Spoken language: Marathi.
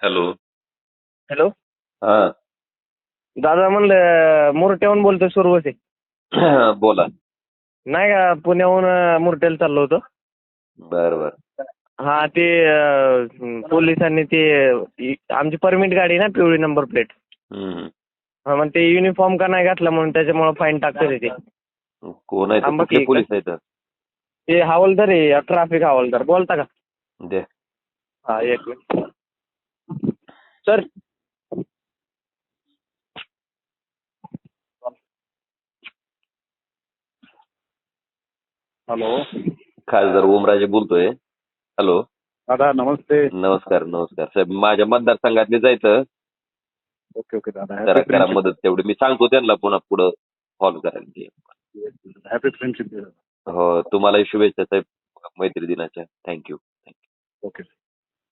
हॅलो. हॅलो हा. दादा, म्हणलं मुरट्याहून बोलतोय सुरवसे. बोला. नाही का, पुण्याहून मुरट्याला चाललो होतो. बर बर. हा, ते पोलिसांनी ते आमची परमिट गाडी ना, पिवळी नंबर प्लेट. हम्म. हा, मग ते युनिफॉर्म का नाही घातला म्हणून त्याच्यामुळे फाईन टाकतात ते. कोण आहे ते? थांबा कुठले की, पोलीस आहेत? ते हवालदार आहे, ट्रॅफिक हवालदार. बोलता का? दे. हा, एक मिनिट सर. हॅलो खासदार ओमराजे बोलतोय. हॅलो. दादा, नमस्ते. नमस्कार नमस्कार साहेब, माझ्या मतदारसंघातले जायचं ओके ओके दादा, जरा हॅपी करा फ्रेंडशिप. मदत तेवढी. मी सांगतो त्यांना पुन्हा पुढं फॉलो करायला. Happy friendship. हो, तुम्हालाही शुभेच्छा साहेब मैत्री दिनाच्या. थँक्यू. ओके.